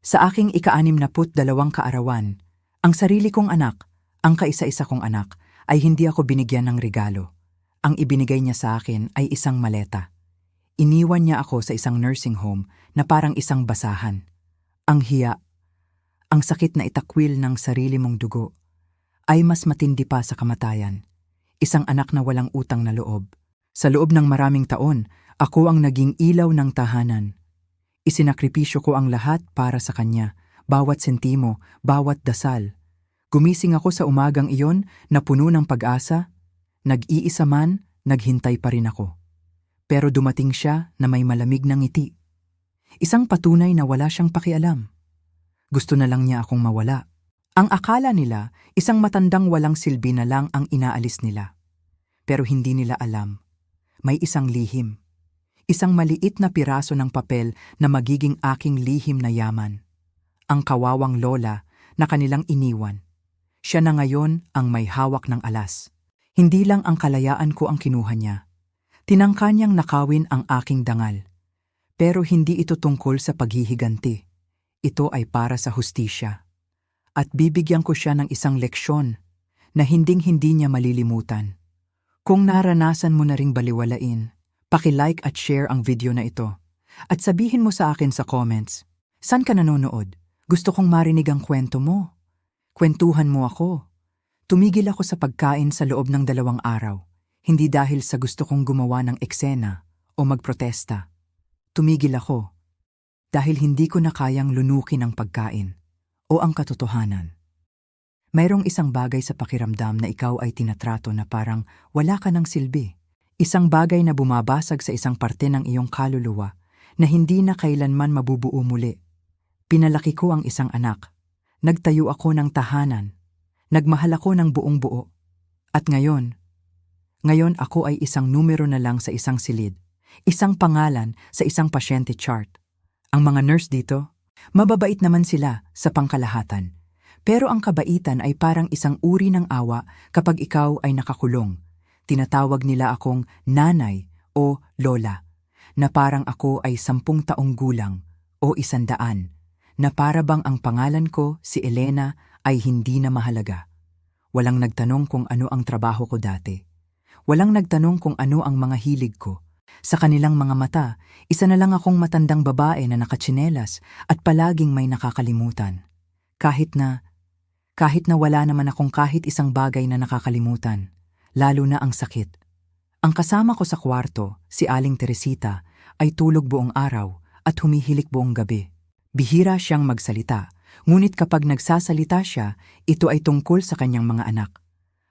Sa aking ika-62 kaarawan, ang sarili kong anak, ang kaisa-isa kong anak, ay hindi ako binigyan ng regalo. Ang ibinigay niya sa akin ay isang maleta. Iniwan niya ako sa isang nursing home na parang isang basahan. Ang hiya, ang sakit na itakwil ng sarili mong dugo, ay mas matindi pa sa kamatayan. Isang anak na walang utang na loob. Sa loob ng maraming taon, ako ang naging ilaw ng tahanan. Isinakripisyo ko ang lahat para sa kanya, bawat sentimo, bawat dasal. Gumising ako sa umagang iyon na puno ng pag-asa. Nag-iisa man, naghintay pa rin ako. Pero dumating siya na may malamig na ngiti. Isang patunay na wala siyang pakialam. Gusto na lang niya akong mawala. Ang akala nila, isang matandang walang silbi na lang ang inaalis nila. Pero hindi nila alam. May isang lihim. Isang maliit na piraso ng papel na magiging aking lihim na yaman. Ang kawawang lola na kanilang iniwan. Siya na ngayon ang may hawak ng alas. Hindi lang ang kalayaan ko ang kinuha niya. Tinangka niyang nakawin ang aking dangal. Pero hindi ito tungkol sa paghihiganti. Ito ay para sa hustisya. At bibigyan ko siya ng isang leksyon na hinding-hindi niya malilimutan. Kung naranasan mo na ring baliwalain, paki-like at share ang video na ito. At sabihin mo sa akin sa comments, saan ka nanonood? Gusto kong marinig ang kwento mo. Kwentuhan mo ako. Tumigil ako sa pagkain sa loob ng 2 araw. Hindi dahil sa gusto kong gumawa ng eksena o magprotesta. Tumigil ako dahil hindi ko na kayang lunukin ang pagkain o ang katotohanan. Mayroong isang bagay sa pakiramdam na ikaw ay tinatrato na parang wala ka ng silbi. Isang bagay na bumabasag sa isang parte ng iyong kaluluwa na hindi na kailanman mabubuo muli. Pinalaki ko ang isang anak. Nagtayo ako ng tahanan. Nagmahal ako ng buong buo. At ngayon ako ay isang numero na lang sa isang silid. Isang pangalan sa isang pasyente chart. Ang mga nurse dito, mababait naman sila sa pangkalahatan. Pero ang kabaitan ay parang isang uri ng awa kapag ikaw ay nakakulong. Tinatawag nila akong nanay o lola, na parang ako ay 10 taong gulang o 100, na para bang ang pangalan ko, si Elena, ay hindi na mahalaga. Walang nagtanong kung ano ang trabaho ko dati. Walang nagtanong kung ano ang mga hilig ko. Sa kanilang mga mata, isa na lang akong matandang babae na nakatsinelas at palaging may nakakalimutan. Kahit na wala naman akong kahit isang bagay na nakakalimutan. Lalo na ang sakit. Ang kasama ko sa kwarto, si Aling Teresita, ay tulog buong araw at humihilik buong gabi. Bihira siyang magsalita, ngunit kapag nagsasalita siya, ito ay tungkol sa kanyang mga anak.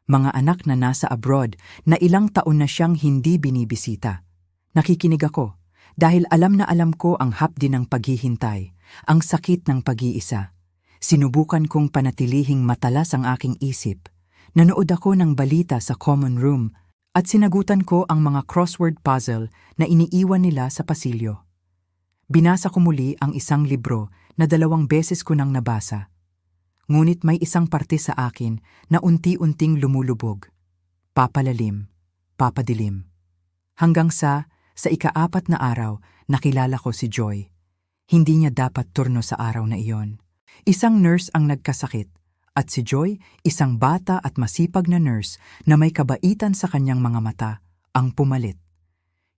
Mga anak na nasa abroad na ilang taon na siyang hindi binibisita. Nakikinig ako dahil alam na alam ko ang hapdi ng paghihintay, ang sakit ng pag-iisa. Sinubukan kong panatilihing matalas ang aking isip. Nanood ako ng balita sa common room at sinagutan ko ang mga crossword puzzle na iniiwan nila sa pasilyo. Binasa ko muli ang isang libro na 2 beses ko nang nabasa. Ngunit may isang parte sa akin na unti-unting lumulubog. Papalalim, papadilim. Hanggang sa ika-4 na araw, nakilala ko si Joy. Hindi niya dapat turno sa araw na iyon. Isang nurse ang nagkasakit. At si Joy, isang bata at masipag na nurse na may kabaitan sa kanyang mga mata, ang pumalit.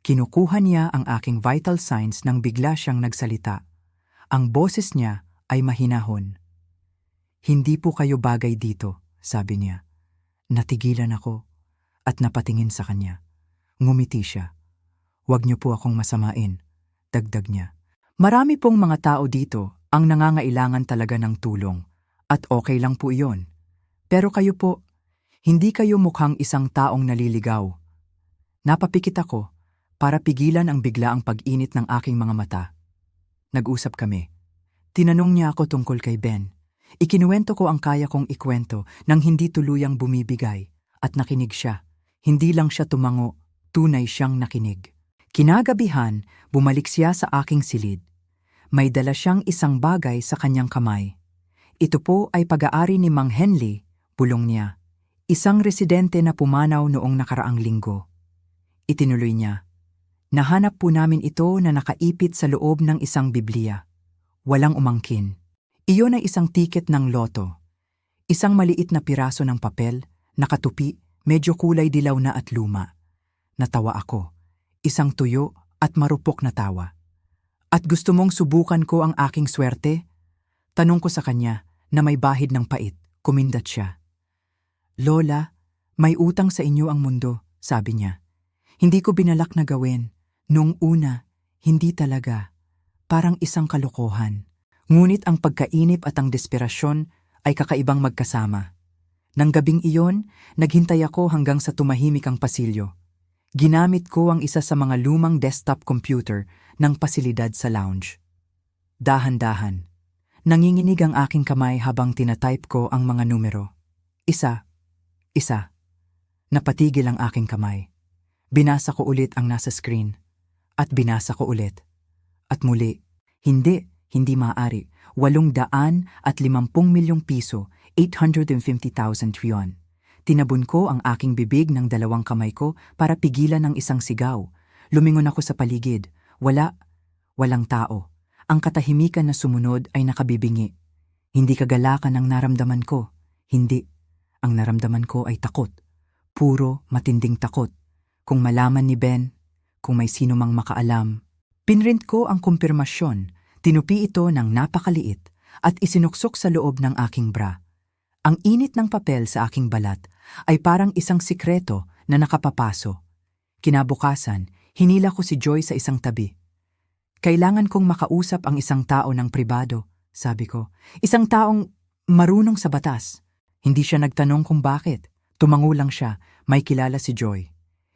Kinukuha niya ang aking vital signs nang bigla siyang nagsalita. Ang boses niya ay mahinahon. "Hindi po kayo bagay dito," sabi niya. Natigilan ako at napatingin sa kanya. Ngumiti siya. "Huwag niyo po akong masamain," dagdag niya. "Marami pong mga tao dito ang nangangailangan talaga ng tulong. At okay lang po iyon. Pero kayo po, hindi kayo mukhang isang taong naliligaw." Napapikit ako para pigilan ang biglaang pag-init ng aking mga mata. Nag-usap kami. Tinanong niya ako tungkol kay Ben. Ikinuwento ko ang kaya kong ikwento nang hindi tuluyang bumibigay at nakinig siya. Hindi lang siya tumango, tunay siyang nakinig. Kinagabihan, bumalik siya sa aking silid. May dala siyang isang bagay sa kanyang kamay. Ito po ay pag-aari ni Mang Henley, bulong niya. Isang residente na pumanaw noong nakaraang linggo. Itinuloy niya. Nahanap po namin ito na nakaipit sa loob ng isang Biblia. Walang umangkin. Iyon ay isang tiket ng loto. Isang maliit na piraso ng papel, nakatupi, medyo kulay dilaw na at luma. Natawa ako. Isang tuyo at marupok na tawa. At gusto mong subukan ko ang aking swerte? Tanong ko sa kanya na may bahid ng pait. Kumindat siya. Lola, may utang sa inyo ang mundo, sabi niya. Hindi ko binalak na gawin. Noong una, hindi talaga. Parang isang kalokohan. Ngunit ang pagkainip at ang desperasyon ay kakaibang magkasama. Nang gabing iyon, naghintay ako hanggang sa tumahimik ang pasilyo. Ginamit ko ang isa sa mga lumang desktop computer ng pasilidad sa lounge. Dahan-dahan. Nanginginig ang aking kamay habang tinatype ko ang mga numero. Isa. Napatigil ang aking kamay. Binasa ko ulit ang nasa screen. At binasa ko ulit. At muli, hindi maaari. 850 milyong piso, 850,000 yuan. Tinabon ko ang aking bibig ng dalawang kamay ko para pigilan ang isang sigaw. Lumingon ako sa paligid. Walang tao. Ang katahimikan na sumunod ay nakabibingi. Hindi kagalakan ang naramdaman ko. Hindi. Ang naramdaman ko ay takot. Puro matinding takot. Kung malaman ni Ben, kung may sino mang makaalam. Pinrint ko ang kumpirmasyon. Tinupi ito ng napakaliit at isinuksok sa loob ng aking bra. Ang init ng papel sa aking balat ay parang isang sikreto na nakapapaso. Kinabukasan, hinila ko si Joy sa isang tabi. Kailangan kong makausap ang isang tao ng pribado, sabi ko. Isang taong marunong sa batas. Hindi siya nagtanong kung bakit. Tumango lang siya, may kilala si Joy.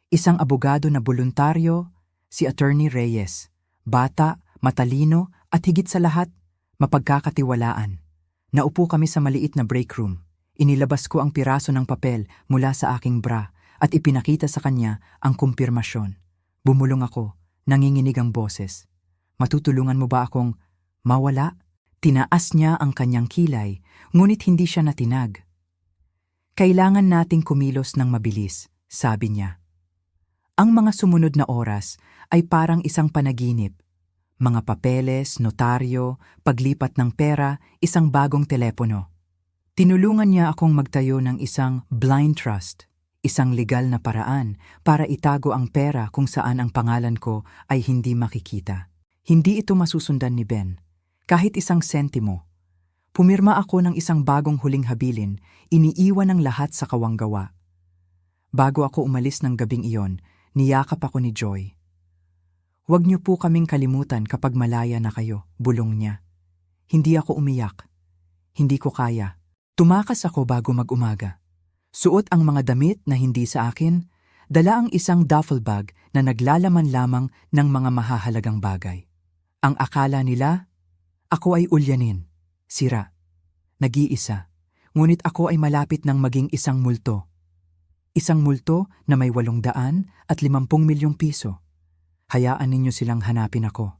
Isang abogado na voluntaryo, si Attorney Reyes. Bata, matalino, at higit sa lahat, mapagkakatiwalaan. Naupo kami sa maliit na break room. Inilabas ko ang piraso ng papel mula sa aking bra at ipinakita sa kanya ang kumpirmasyon. Bumulong ako, nanginginig ang boses. Matutulungan mo ba akong mawala? Tinaas niya ang kanyang kilay, ngunit hindi siya natinag. Kailangan nating kumilos ng mabilis, sabi niya. Ang mga sumunod na oras ay parang isang panaginip. Mga papeles, notaryo, paglipat ng pera, isang bagong telepono. Tinulungan niya akong magtayo ng isang blind trust, isang legal na paraan para itago ang pera kung saan ang pangalan ko ay hindi makikita. Hindi ito masusundan ni Ben, kahit isang sentimo. Pumirma ako ng isang bagong huling habilin, iniiwan ang lahat sa kawanggawa. Bago ako umalis ng gabing iyon, niyakap ako ni Joy. Huwag niyo po kaming kalimutan kapag malaya na kayo, bulong niya. Hindi ako umiyak. Hindi ko kaya. Tumakas ako bago mag-umaga. Suot ang mga damit na hindi sa akin, dala ang isang duffel bag na naglalaman lamang ng mga mahahalagang bagay. Ang akala nila, ako ay ulyanin, sira, nag-iisa, ngunit ako ay malapit ng maging isang multo. Isang multo na may 850 milyong piso. Hayaan ninyo silang hanapin ako.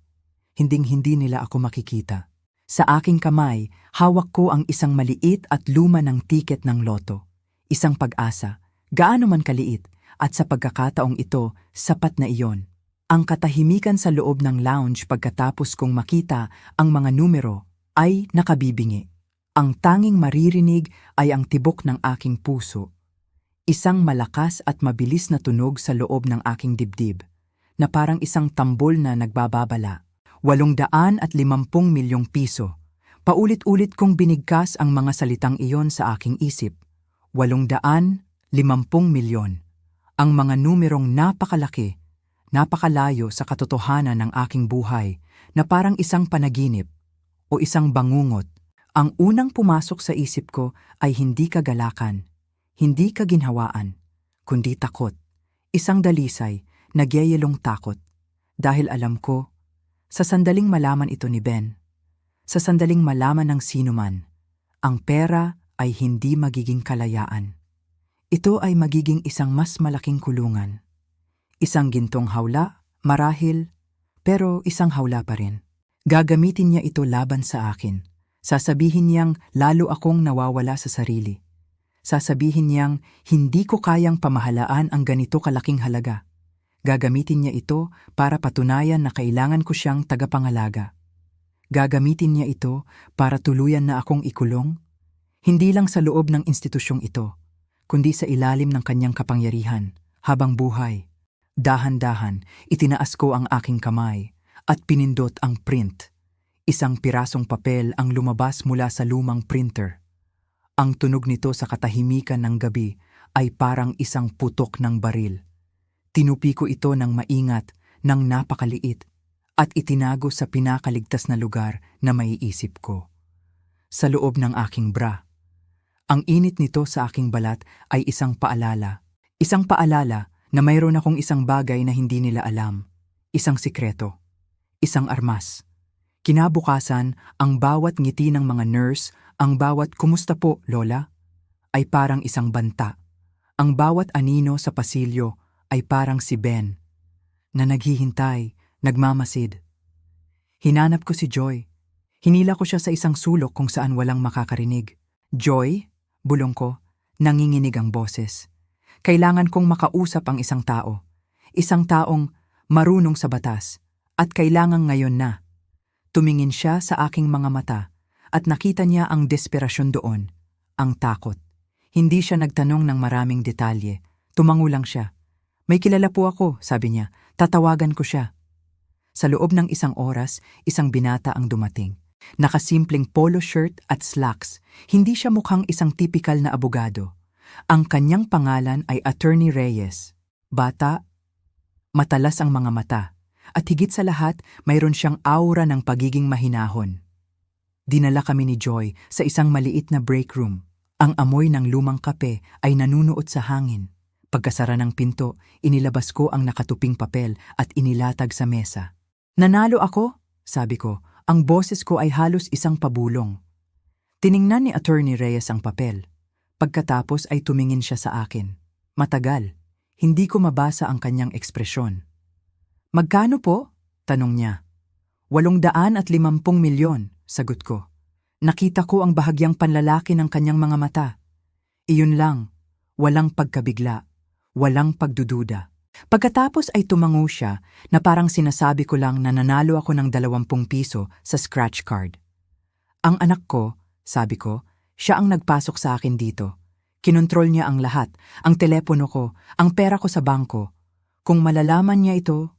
Hinding-hindi nila ako makikita. Sa aking kamay, hawak ko ang isang maliit at luma ng tiket ng loto. Isang pag-asa, gaano man kaliit, at sa pagkakataong ito, sapat na iyon. Ang katahimikan sa loob ng lounge pagkatapos kong makita ang mga numero ay nakabibingi. Ang tanging maririnig ay ang tibok ng aking puso. Isang malakas at mabilis na tunog sa loob ng aking dibdib, na parang isang tambol na nagbababala. 850 milyong piso. Paulit-ulit kong binigkas ang mga salitang iyon sa aking isip. 850 milyon. Ang mga numerong napakalaki, napakalayo sa katotohanan ng aking buhay na parang isang panaginip o isang bangungot. Ang unang pumasok sa isip ko ay hindi kagalakan, hindi kaginhawaan, kundi takot. Isang dalisay, nagyayelong takot. Dahil alam ko, sa sandaling malaman ito ni Ben, sa sandaling malaman ng sino man, ang pera ay hindi magiging kalayaan. Ito ay magiging isang mas malaking kulungan. Isang gintong hawla, marahil, pero isang hawla pa rin. Gagamitin niya ito laban sa akin. Sasabihin niyang lalo akong nawawala sa sarili. Sasabihin niyang hindi ko kayang pamahalaan ang ganito kalaking halaga. Gagamitin niya ito para patunayan na kailangan ko siyang tagapangalaga. Gagamitin niya ito para tuluyan na akong ikulong? Hindi lang sa loob ng institusyong ito, kundi sa ilalim ng kanyang kapangyarihan, habang buhay. Dahan-dahan, itinaas ko ang aking kamay at pinindot ang print. Isang pirasong papel ang lumabas mula sa lumang printer. Ang tunog nito sa katahimikan ng gabi ay parang isang putok ng baril. Tinupi ko ito ng maingat, ng napakaliit, at itinago sa pinakaligtas na lugar na maiisip ko. Sa loob ng aking bra. Ang init nito sa aking balat ay isang paalala. Isang paalala na mayroon akong isang bagay na hindi nila alam. Isang sikreto. Isang armas. Kinabukasan, ang bawat ngiti ng mga nurse, ang bawat "Kumusta po, Lola?" ay parang isang banta. Ang bawat anino sa pasilyo ay parang si Ben, na naghihintay, nagmamasid. Hinanap ko si Joy. Hinila ko siya sa isang sulok kung saan walang makakarinig. "Joy?" bulong ko, nanginginig ang boses. Kailangan kong makausap ang isang tao. Isang taong marunong sa batas. At kailangan ngayon na. Tumingin siya sa aking mga mata at nakita niya ang desperasyon doon, ang takot. Hindi siya nagtanong ng maraming detalye. Tumango lang siya. "May kilala po ako," sabi niya. "Tatawagan ko siya." Sa loob ng isang oras, isang binata ang dumating. Nakasimpleng polo shirt at slacks. Hindi siya mukhang isang tipikal na abogado. Ang kanyang pangalan ay Attorney Reyes. Bata, matalas ang mga mata. At higit sa lahat, mayroon siyang aura ng pagiging mahinahon. Dinala kami ni Joy sa isang maliit na break room. Ang amoy ng lumang kape ay nanunuot sa hangin. Pagkasara ng pinto, inilabas ko ang nakatuping papel at inilatag sa mesa. "Nanalo ako?" sabi ko. Ang boses ko ay halos isang pabulong. Tiningnan ni Attorney Reyes ang papel. Pagkatapos ay tumingin siya sa akin. Matagal. Hindi ko mabasa ang kanyang ekspresyon. "Magkano po?" tanong niya. 850 milyon, sagot ko. Nakita ko ang bahagyang panlalaki ng kanyang mga mata. Iyon lang, walang pagkabigla, walang pagdududa. Pagkatapos ay tumango siya na parang sinasabi ko lang na nanalo ako ng 20 piso sa scratch card. "Ang anak ko," sabi ko, "siya ang nagpasok sa akin dito. Kinontrol niya ang lahat, ang telepono ko, ang pera ko sa bangko. Kung malalaman niya ito..."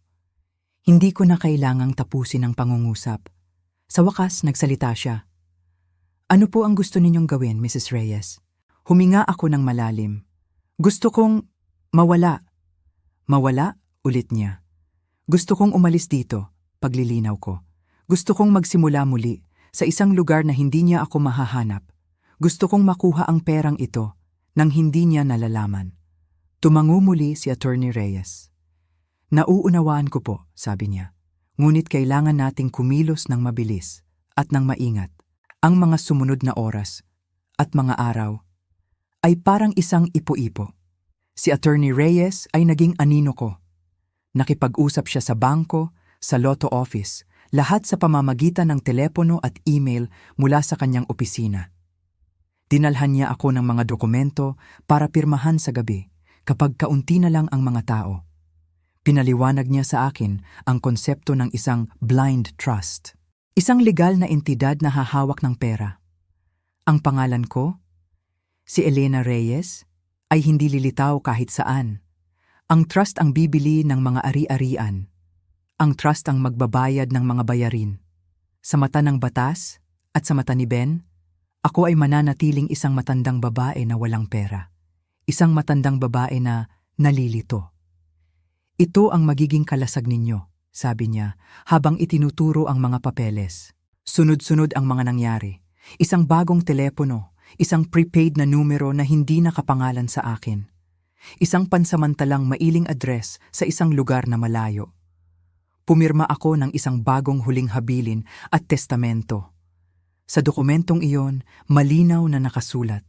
Hindi ko na kailangang tapusin ang pangungusap. Sa wakas, nagsalita siya. "Ano po ang gusto ninyong gawin, Mrs. Reyes?" Huminga ako ng malalim. "Gusto kong mawala." "Mawala?" ulit niya. "Gusto kong umalis dito," paglilinaw ko. "Gusto kong magsimula muli, sa isang lugar na hindi niya ako mahahanap. Gusto kong makuha ang perang ito, nang hindi niya nalalaman." Tumango muli si Attorney Reyes. "Nauunawaan ko po," sabi niya. "Ngunit kailangan nating kumilos ng mabilis at ng maingat. Ang mga sumunod na oras at mga araw ay parang isang ipo-ipo." Si Attorney Reyes ay naging anino ko. Nakipag-usap siya sa bangko, sa lotto office, lahat sa pamamagitan ng telepono at email mula sa kanyang opisina. Dinalhan niya ako ng mga dokumento para pirmahan sa gabi kapag kaunti na lang ang mga tao. Pinaliwanag niya sa akin ang konsepto ng isang blind trust. Isang legal na entidad na hahawak ng pera. Ang pangalan ko, si Elena Reyes, ay hindi lilitaw kahit saan. Ang trust ang bibili ng mga ari-arian. Ang trust ang magbabayad ng mga bayarin. Sa mata ng batas at sa mata ni Ben, ako ay mananatiling isang matandang babae na walang pera. Isang matandang babae na nalilito. "Ito ang magiging kalasag ninyo," sabi niya, habang itinuturo ang mga papeles. Sunod-sunod ang mga nangyari. Isang bagong telepono, isang prepaid na numero na hindi nakapangalan sa akin. Isang pansamantalang mailing address sa isang lugar na malayo. Pumirma ako ng isang bagong huling habilin at testamento. Sa dokumentong iyon, malinaw na nakasulat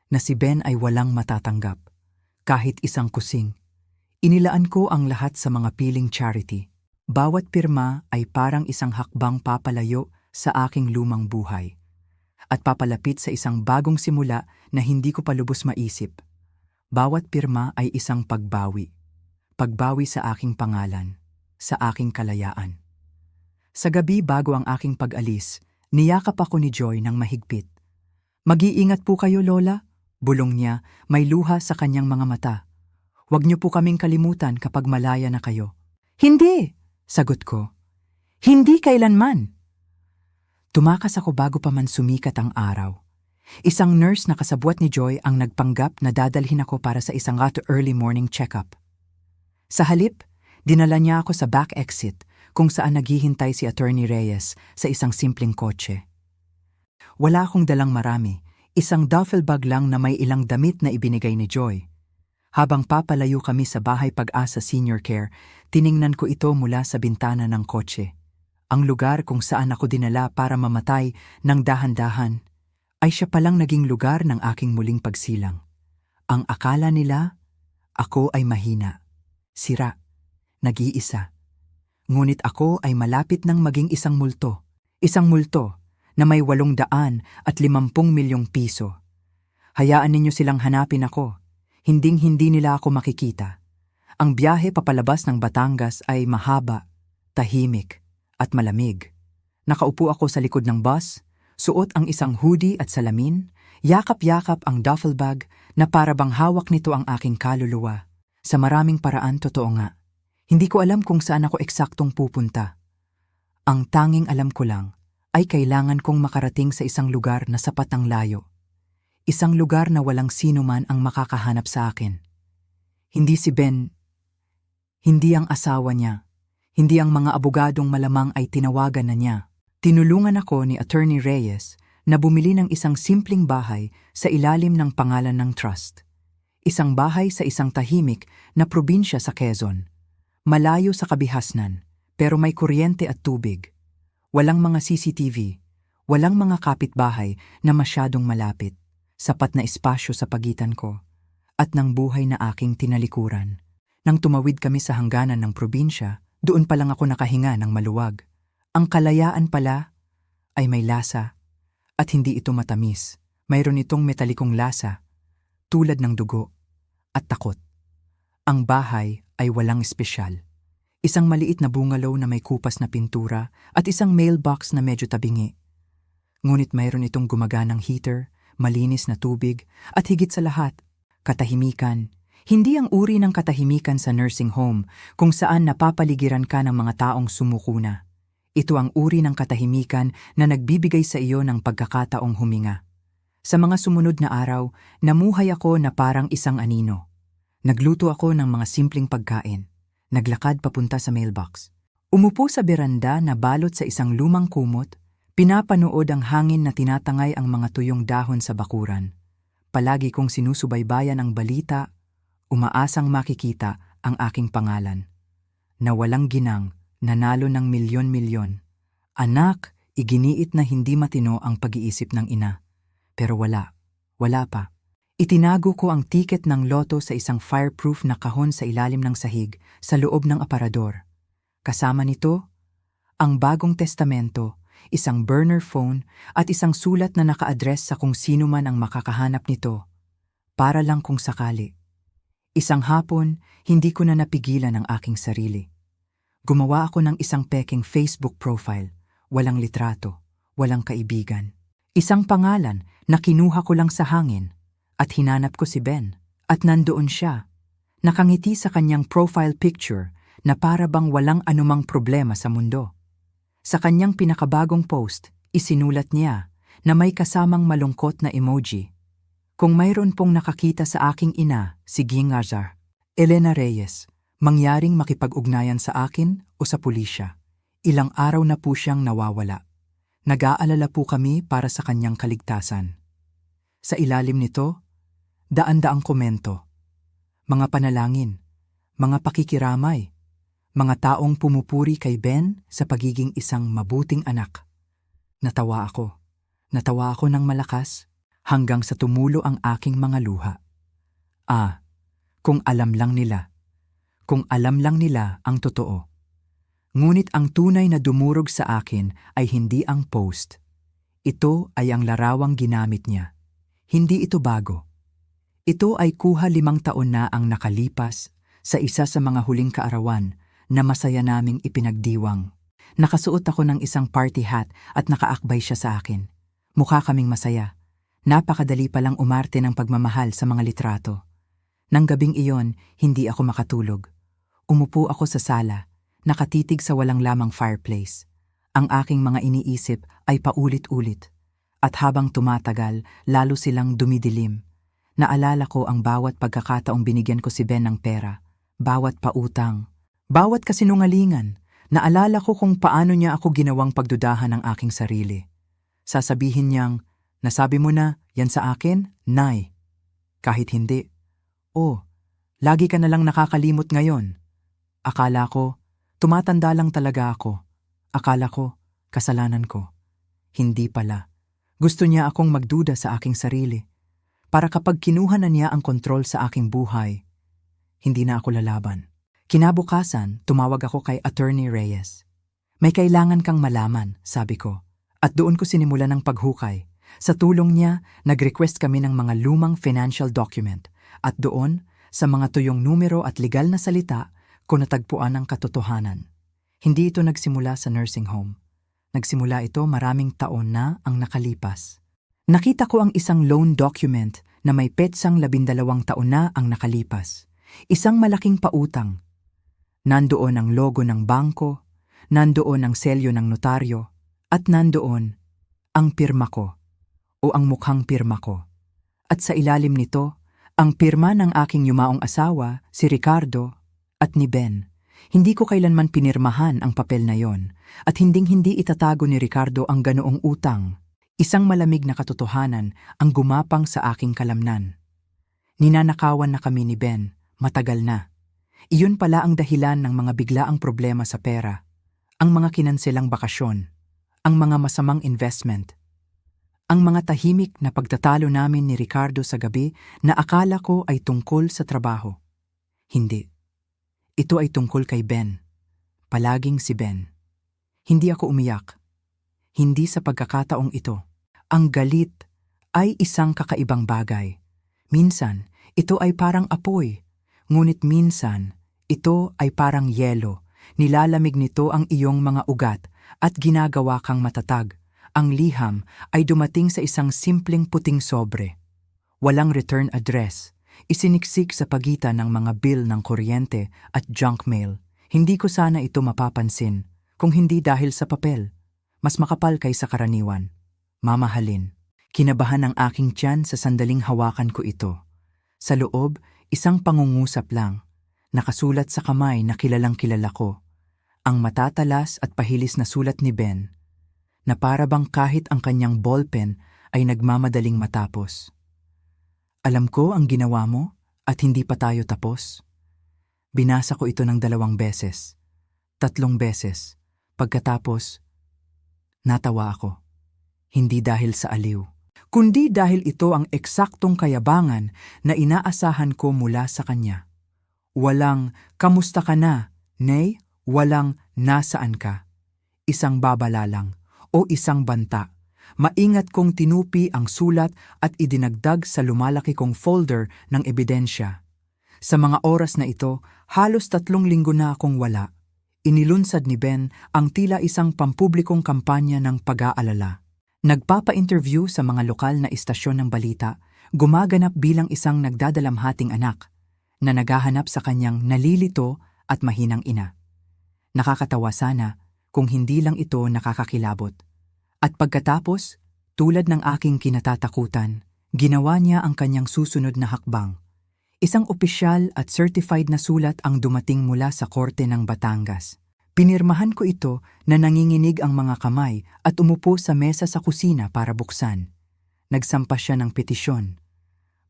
na si Ben ay walang matatanggap, kahit isang kusing. Inilaan ko ang lahat sa mga piling charity. Bawat pirma ay parang isang hakbang papalayo sa aking lumang buhay at papalapit sa isang bagong simula na hindi ko pa lubos maisip. Bawat pirma ay isang pagbawi. Pagbawi sa aking pangalan, sa aking kalayaan. Sa gabi bago ang aking pag-alis, niyakap ako ni Joy ng mahigpit. "Mag-iingat po kayo, Lola," bulong niya, may luha sa kanyang mga mata. "Huwag niyo po kaming kalimutan kapag malaya na kayo." "Hindi," sagot ko. "Hindi kailanman." Tumakas ako bago pa man sumikat ang araw. Isang nurse na kasabwat ni Joy ang nagpanggap na dadalhin ako para sa isang early morning check-up. Sa halip, dinala niya ako sa back exit kung saan naghihintay si Attorney Reyes sa isang simpleng kotse. Wala akong dalang marami, isang duffel bag lang na may ilang damit na ibinigay ni Joy. Habang papalayo kami sa Bahay Pag-asa Senior Care, tiningnan ko ito mula sa bintana ng kotse. Ang lugar kung saan ako dinala para mamatay ng dahan-dahan ay siya palang naging lugar ng aking muling pagsilang. Ang akala nila, ako ay mahina, sira, nag-iisa. Ngunit ako ay malapit ng maging isang multo. Isang multo na may 850 milyong piso. Hayaan ninyo silang hanapin ako. Hinding-hindi nila ako makikita. Ang biyahe papalabas ng Batangas ay mahaba, tahimik, at malamig. Nakaupo ako sa likod ng bus, suot ang isang hoodie at salamin, yakap-yakap ang duffel bag na para bang hawak nito ang aking kaluluwa. Sa maraming paraan totoo nga. Hindi ko alam kung saan ako eksaktong pupunta. Ang tanging alam ko lang ay kailangan kong makarating sa isang lugar na sapat ang layo. Isang lugar na walang sino man ang makakahanap sa akin. Hindi si Ben, hindi ang asawa niya, hindi ang mga abogadong malamang ay tinawagan na niya. Tinulungan ako ni Attorney Reyes na bumili ng isang simpleng bahay sa ilalim ng pangalan ng trust. Isang bahay sa isang tahimik na probinsya sa Quezon. Malayo sa kabihasnan, pero may kuryente at tubig. Walang mga CCTV, walang mga kapitbahay na masyadong malapit. Sapat na espasyo sa pagitan ko at ng buhay na aking tinalikuran. Nang tumawid kami sa hangganan ng probinsya, doon pa lang ako nakahinga ng maluwag. Ang kalayaan pala ay may lasa at hindi ito matamis. Mayroon itong metalikong lasa, tulad ng dugo at takot. Ang bahay ay walang espesyal. Isang maliit na bungalow na may kupas na pintura at isang mailbox na medyo tabingi. Ngunit mayroon itong gumaganang heater, malinis na tubig at higit sa lahat, katahimikan. Hindi ang uri ng katahimikan sa nursing home kung saan napapaligiran ka ng mga taong sumuko na. Ito ang uri ng katahimikan na nagbibigay sa iyo ng pagkakataong huminga. Sa mga sumunod na araw, namuhay ako na parang isang anino. Nagluto ako ng mga simpleng pagkain. Naglakad papunta sa mailbox. Umupo sa beranda na balot sa isang lumang kumot, pinapanood ang hangin na tinatangay ang mga tuyong dahon sa bakuran. Palagi kong sinusubaybayan ang balita, umaasang makikita ang aking pangalan. Na walang ginang, nanalo ng milyon-milyon. Anak, iginiit na hindi matino ang pag-iisip ng ina. Pero wala pa. Itinago ko ang tiket ng loto sa isang fireproof na kahon sa ilalim ng sahig sa loob ng aparador. Kasama nito, ang bagong testamento, isang burner phone at isang sulat na naka-address sa kung sino man ang makakahanap nito. Para lang kung sakali. Isang hapon, hindi ko na napigilan ang aking sarili. Gumawa ako ng isang peking Facebook profile, walang litrato, walang kaibigan. Isang pangalan na kinuha ko lang sa hangin at hinanap ko si Ben at nandoon siya. Nakangiti sa kanyang profile picture na para bang walang anumang problema sa mundo. Sa kanyang pinakabagong post, isinulat niya na may kasamang malungkot na emoji. Kung mayroon pong nakakita sa aking ina, si Gingarzar, Elena Reyes, mangyaring makipag-ugnayan sa akin o sa pulisya. Ilang araw na po siyang nawawala. Nag-aalala po kami para sa kanyang kaligtasan. Sa ilalim nito, daan-daang komento. Mga panalangin, mga pakikiramay, mga taong pumupuri kay Ben sa pagiging isang mabuting anak. Natawa ako ng malakas hanggang sa tumulo ang aking mga luha. Kung alam lang nila ang totoo. Ngunit ang tunay na dumurog sa akin ay hindi ang post. Ito ay ang larawang ginamit niya. Hindi ito bago. Ito ay kuha 5 taon na ang nakalipas sa isa sa mga huling kaarawan na masaya naming ipinagdiwang. Nakasuot ako ng isang party hat at nakaakbay siya sa akin. Mukha kaming masaya. Napakadali palang umarte ng pagmamahal sa mga litrato. Nang gabing iyon, hindi ako makatulog. Umupo ako sa sala, nakatitig sa walang lamang fireplace. Ang aking mga iniisip ay paulit-ulit. At habang tumatagal, lalo silang dumidilim. Naalala ko ang bawat pagkakataong binigyan ko si Ben ng pera, bawat pautang, bawat kasinungalingan. Naalala ko kung paano niya ako ginawang pagdudahan ng aking sarili. Sasabihin niyang, "Nasabi mo na, yan sa akin, Nay." Kahit hindi, "Oh, lagi ka na lang nakakalimot ngayon." Akala ko, tumatanda lang talaga ako. Akala ko, kasalanan ko. Hindi pala. Gusto niya akong magduda sa aking sarili. Para kapag kinuha na niya ang kontrol sa aking buhay, hindi na ako lalaban. Kinabukasan, tumawag ako kay Attorney Reyes. "May kailangan kang malaman," sabi ko. At doon ko sinimulan ng paghukay. Sa tulong niya, nag-request kami ng mga lumang financial document. At doon, sa mga tuyong numero at legal na salita, ko natagpuan ang katotohanan. Hindi ito nagsimula sa nursing home. Nagsimula ito maraming taon na ang nakalipas. Nakita ko ang isang loan document na may petsang 12 taon na ang nakalipas. Isang malaking pautang. Nandoon ang logo ng bangko, nandoon ang selyo ng notaryo, at nandoon ang pirma ko o ang mukhang pirma ko. At sa ilalim nito, ang pirma ng aking yumaong asawa, si Ricardo, at ni Ben. Hindi ko kailanman pinirmahan ang papel na yon at hinding-hindi itatago ni Ricardo ang ganoong utang. Isang malamig na katotohanan ang gumapang sa aking kalamnan. Ninanakawan na kami ni Ben, matagal na. Iyon pala ang dahilan ng mga biglaang problema sa pera, ang mga kinanselang bakasyon, ang mga masamang investment, ang mga tahimik na pagtatalo namin ni Ricardo sa gabi na akala ko ay tungkol sa trabaho. Hindi. Ito ay tungkol kay Ben. Palaging si Ben. Hindi ako umiyak. Hindi sa pagkakataong ito. Ang galit ay isang kakaibang bagay. Minsan, ito ay parang apoy. Ngunit minsan, ito ay parang yelo. Nilalamig nito ang iyong mga ugat at ginagawa kang matatag. Ang liham ay dumating sa isang simpleng puting sobre. Walang return address. Isiniksik sa pagitan ng mga bill ng kuryente at junk mail. Hindi ko sana ito mapapansin kung hindi dahil sa papel. Mas makapal kaysa karaniwan. Mamahalin. Kinabahan ang aking tiyan sa sandaling hawakan ko ito. Sa loob, isang pangungusap lang. Nakasulat sa kamay na kilalang kilala ko. Ang matatalas at pahilis na sulat ni Ben, na para bang kahit ang kanyang ballpen ay nagmamadaling matapos. "Alam ko ang ginawa mo at hindi pa tayo tapos." Binasa ko ito ng 2 beses, 3 beses. Pagkatapos, natawa ako. Hindi dahil sa aliw, kundi dahil ito ang eksaktong kayabangan na inaasahan ko mula sa kanya. Walang, "Kamusta ka na?" Nay, walang, "Nasaan ka?" Isang babala lang o isang banta. Maingat kong tinupi ang sulat at idinagdag sa lumalaki kong folder ng ebidensya. Sa mga oras na ito, halos 3 linggo na akong wala. Inilunsad ni Ben ang tila isang pampublikong kampanya ng pag-aalala. Nagpapa-interview sa mga lokal na istasyon ng balita, gumaganap bilang isang nagdadalamhating anak na naghahanap sa kanyang nalilito at mahinang ina. Nakakatawa sana kung hindi lang ito nakakakilabot. At pagkatapos, tulad ng aking kinatatakutan, ginawa niya ang kanyang susunod na hakbang. Isang opisyal at certified na sulat ang dumating mula sa Korte ng Batangas. Pinirmahan ko ito na nanginginig ang mga kamay at umupo sa mesa sa kusina para buksan. Nagsampa siya ng petisyon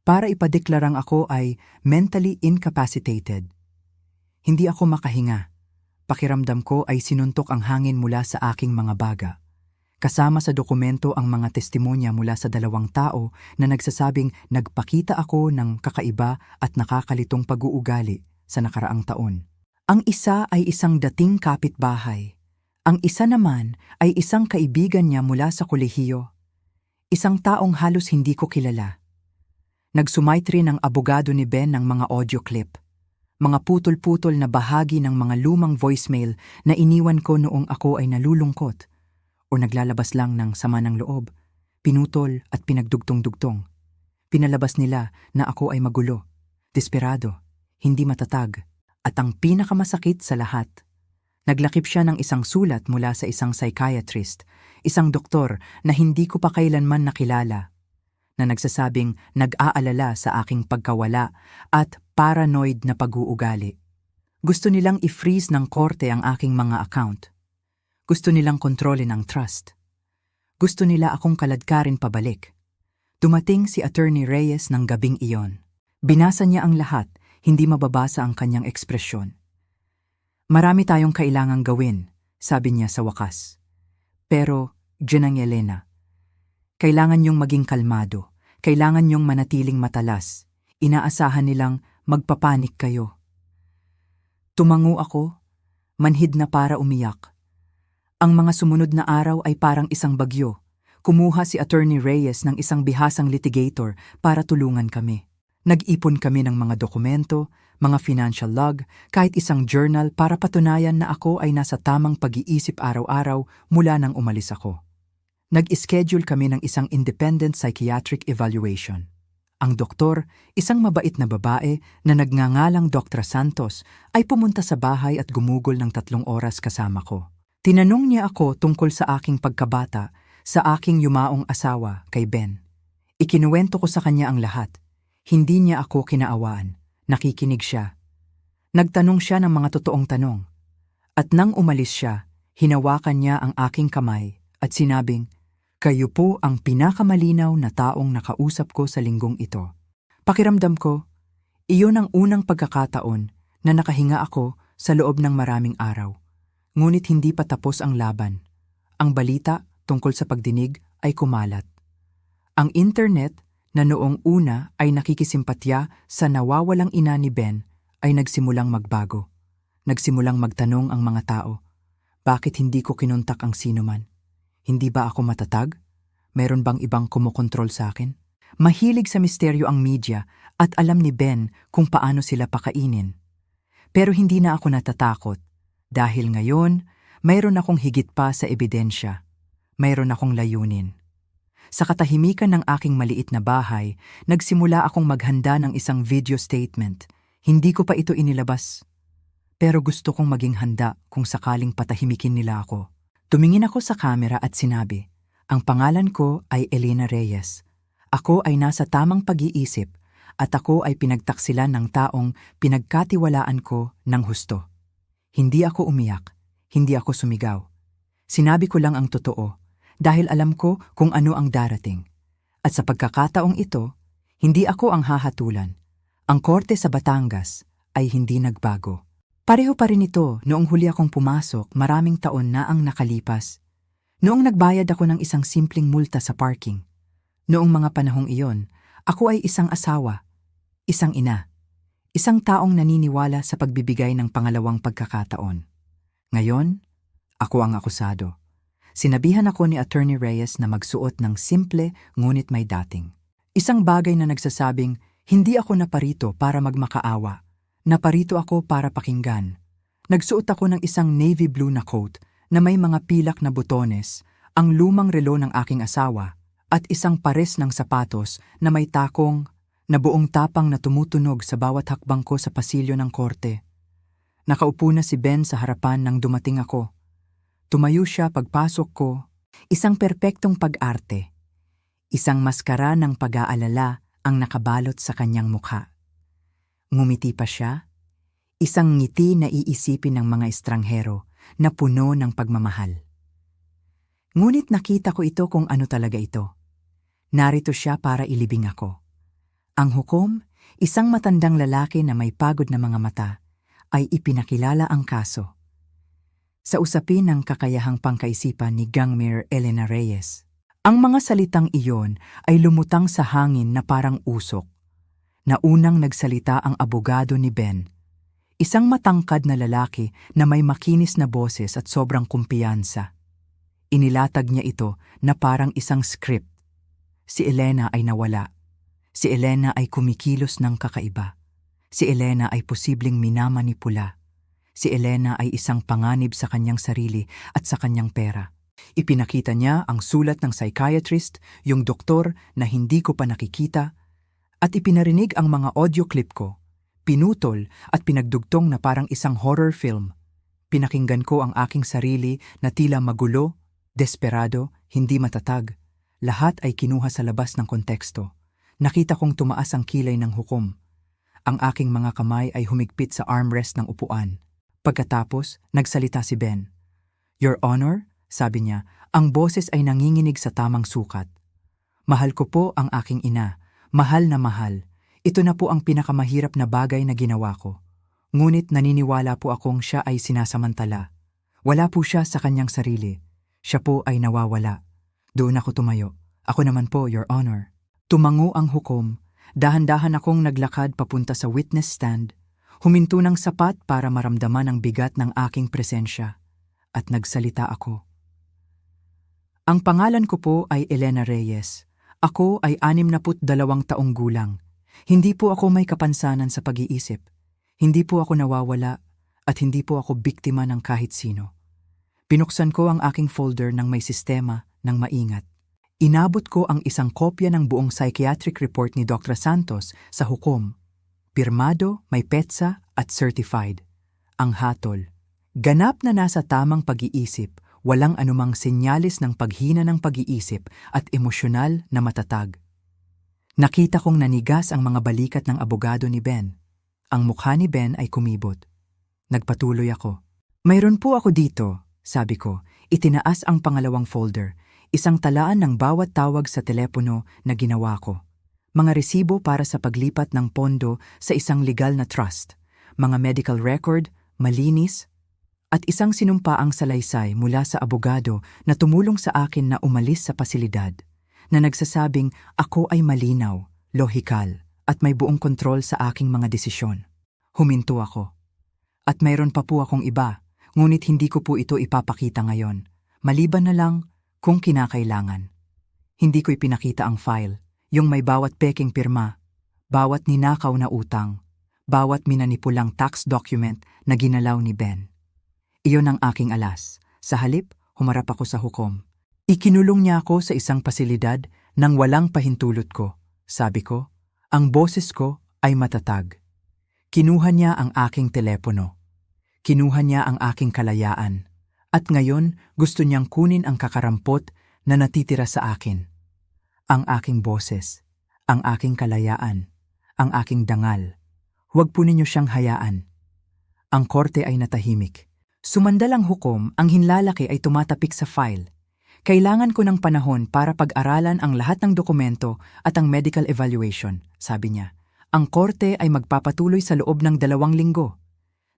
para ipadeklarang ako ay mentally incapacitated. Hindi ako makahinga. Pakiramdam ko ay sinuntok ang hangin mula sa aking mga baga. Kasama sa dokumento ang mga testimonya mula sa 2 tao na nagsasabing nagpakita ako ng kakaiba at nakakalitong pag-uugali sa nakaraang taon. Ang isa ay isang dating kapitbahay. Ang isa naman ay isang kaibigan niya mula sa kolehiyo. Isang taong halos hindi ko kilala. Nagsumaytri ng abogado ni Ben ng mga audio clip. mga putol-putol na bahagi ng mga lumang voicemail na iniwan ko noong ako ay nalulungkot o naglalabas lang ng sama ng loob, pinutol at pinagdugtong-dugtong. Pinalabas nila na ako ay magulo, desperado, hindi matatag, at ang pinakamasakit sa lahat, naglakip siya ng isang sulat mula sa isang psychiatrist, isang doktor na hindi ko pa kailanman nakilala, na nagsasabing nag-aalala sa aking pagkawala at paranoid na pag-uugali. Gusto nilang i-freeze ng korte ang aking mga account. Gusto nilang kontrolin ang trust. Gusto nila akong kaladkarin pabalik. Dumating si Attorney Reyes ng gabing iyon. Binasa niya ang lahat, hindi mababasa ang kanyang ekspresyon. Marami tayong kailangang gawin, sabi niya sa wakas. Pero, Ginang Elena, kailangan niyong maging kalmado. Kailangan niyong manatiling matalas. Inaasahan nilang magpapanik kayo. Tumango ako, manhid na para umiyak. Ang mga sumunod na araw ay parang isang bagyo. Kumuha si Attorney Reyes ng isang bihasang litigator para tulungan kami. Nag-ipon kami ng mga dokumento, mga financial log, kahit isang journal para patunayan na ako ay nasa tamang pag-iisip araw-araw mula nang umalis ako. Nag-schedule kami ng isang independent psychiatric evaluation. Ang doktor, isang mabait na babae na nagngangalang Dr. Santos, ay pumunta sa bahay at gumugol ng 3 oras kasama ko. Tinanong niya ako tungkol sa aking pagkabata, sa aking yumaong asawa, kay Ben. Ikinuwento ko sa kanya ang lahat. Hindi niya ako kinaawaan. Nakikinig siya. Nagtanong siya ng mga totoong tanong. At nang umalis siya, hinawakan niya ang aking kamay at sinabing, "Kayo po ang pinakamalinaw na taong nakausap ko sa linggong ito." Pakiramdam ko, iyon ang unang pagkakataon na nakahinga ako sa loob ng maraming araw. Ngunit hindi pa tapos ang laban. Ang balita tungkol sa pagdinig ay kumalat. Ang internet na noong una ay nakikisimpatya sa nawawalang ina ni Ben ay nagsimulang magbago. Nagsimulang magtanong ang mga tao, bakit hindi ko kinontak ang sinuman? Hindi ba ako matatag? Meron bang ibang kumokontrol sa akin? Mahilig sa misteryo ang media at alam ni Ben kung paano sila pakainin. Pero hindi na ako natatakot dahil ngayon mayroon akong higit pa sa ebidensya. Mayroon akong layunin. Sa katahimikan ng aking maliit na bahay, nagsimula akong maghanda ng isang video statement. Hindi ko pa ito inilabas. Pero gusto kong maging handa kung sakaling patahimikin nila ako. Tumingin ako sa kamera at sinabi, "Ang pangalan ko ay Elena Reyes. Ako ay nasa tamang pag-iisip at ako ay pinagtaksilan ng taong pinagkatiwalaan ko ng husto." Hindi ako umiyak, hindi ako sumigaw. Sinabi ko lang ang totoo dahil alam ko kung ano ang darating. At sa pagkakataong ito, hindi ako ang hahatulan. Ang korte sa Batangas ay hindi nagbago. Pareho pa rin ito noong huli akong pumasok, maraming taon na ang nakalipas. Noong nagbayad ako ng isang simpleng multa sa parking. Noong mga panahong iyon, ako ay isang asawa, isang ina, isang taong naniniwala sa pagbibigay ng pangalawang pagkakataon. Ngayon, ako ang akusado. Sinabihan ako ni Attorney Reyes na magsuot ng simple ngunit may dating. Isang bagay na nagsasabing, hindi ako naparito para magmakaawa. Naparito ako para pakinggan. Nagsuot ako ng isang navy blue na coat na may mga pilak na butones, ang lumang relo ng aking asawa, at isang pares ng sapatos na may takong na buong tapang na tumutunog sa bawat hakbang ko sa pasilyo ng korte. Nakaupo na si Ben sa harapan nang dumating ako. Tumayo siya pagpasok ko, isang perpektong pag-arte. Isang maskara ng pag-aalala ang nakabalot sa kanyang mukha. Ngumiti pa siya, isang ngiti na iisipin ng mga estranghero na puno ng pagmamahal. Ngunit nakita ko ito kung ano talaga ito. Narito siya para ilibing ako. Ang hukom, isang matandang lalaki na may pagod na mga mata, ay ipinakilala ang kaso. Sa usapin ng kakayahang pangkaisipan ni Gangmer Elena Reyes, ang mga salitang iyon ay lumutang sa hangin na parang usok. Na unang nagsalita ang abogado ni Ben, isang matangkad na lalaki na may makinis na boses at sobrang kumpiyansa. Inilatag niya ito na parang isang script. Si Elena ay nawala. Si Elena ay kumikilos ng kakaiba. Si Elena ay posibleng minamanipula. Si Elena ay isang panganib sa kanyang sarili at sa kanyang pera. Ipinakita niya ang sulat ng psychiatrist, yung doktor na hindi ko pa nakikita, at ipinarinig ang mga audio clip ko. Pinutol at pinagdugtong na parang isang horror film. Pinakinggan ko ang aking sarili na tila magulo, desperado, hindi matatag. Lahat ay kinuha sa labas ng konteksto. Nakita kong tumaas ang kilay ng hukom. Ang aking mga kamay ay humigpit sa armrest ng upuan. Pagkatapos, nagsalita si Ben. "Your Honor," sabi niya, "ang boses ay nanginginig sa tamang sukat. Mahal ko po ang aking ina. Mahal na mahal. Ito na po ang pinakamahirap na bagay na ginawa ko. Ngunit naniniwala po akong siya ay sinasamantala. Wala po siya sa kanyang sarili. Siya po ay nawawala." Doon ako tumayo. "Ako naman po, Your Honor." Tumango ang hukom. Dahan-dahan akong naglakad papunta sa witness stand. Huminto ng sapat para maramdaman ang bigat ng aking presensya. At nagsalita ako. "Ang pangalan ko po ay Elena Reyes. Ako ay 62 taong gulang. Hindi po ako may kapansanan sa pag-iisip. Hindi po ako nawawala at hindi po ako biktima ng kahit sino. Pinuksan ko ang aking folder ng may sistema ng maingat. Inabot ko ang isang kopya ng buong psychiatric report ni Dr. Santos sa hukom. Pirmado, may petsa at certified. Ang hatol. Ganap na nasa tamang pag-iisip, walang anumang senyalis ng paghina ng pag-iisip at emosyonal na matatag. Nakita kong nanigas ang mga balikat ng abogado ni Ben. Ang mukha ni Ben ay kumibot. Nagpatuloy ako. "Mayroon po ako dito," sabi ko. Itinaas ang pangalawang folder. Isang talaan ng bawat tawag sa telepono na ginawa ko. Mga resibo para sa paglipat ng pondo sa isang legal na trust. Mga medical record, malinis, at isang sinumpaang salaysay mula sa abogado na tumulong sa akin na umalis sa pasilidad, na nagsasabing ako ay malinaw, lohikal, at may buong kontrol sa aking mga desisyon. Huminto ako. At mayroon pa po akong iba, ngunit hindi ko po ito ipapakita ngayon. Maliban na lang kung kinakailangan. Hindi ko ipinakita ang file, yung may bawat peking pirma, bawat ninakaw na utang, bawat minanipulang tax document na ginalaw ni Ben. Iyon ang aking alas. Sa halip, humarap ako sa hukom. "Ikinulong niya ako sa isang pasilidad nang walang pahintulot ko." Sabi ko, "Ang boses ko ay matatag." Kinuha niya ang aking telepono. Kinuha niya ang aking kalayaan. At ngayon, gusto niyang kunin ang kakarampot na natitira sa akin. Ang aking boses, ang aking kalayaan, ang aking dangal. Huwag po ninyo siyang hayaan. Ang korte ay natahimik. Sumandal ang hukom, ang hinlalaki ay tumatapik sa file. "Kailangan ko ng panahon para pag-aralan ang lahat ng dokumento at ang medical evaluation," sabi niya. "Ang korte ay magpapatuloy sa loob ng 2 linggo.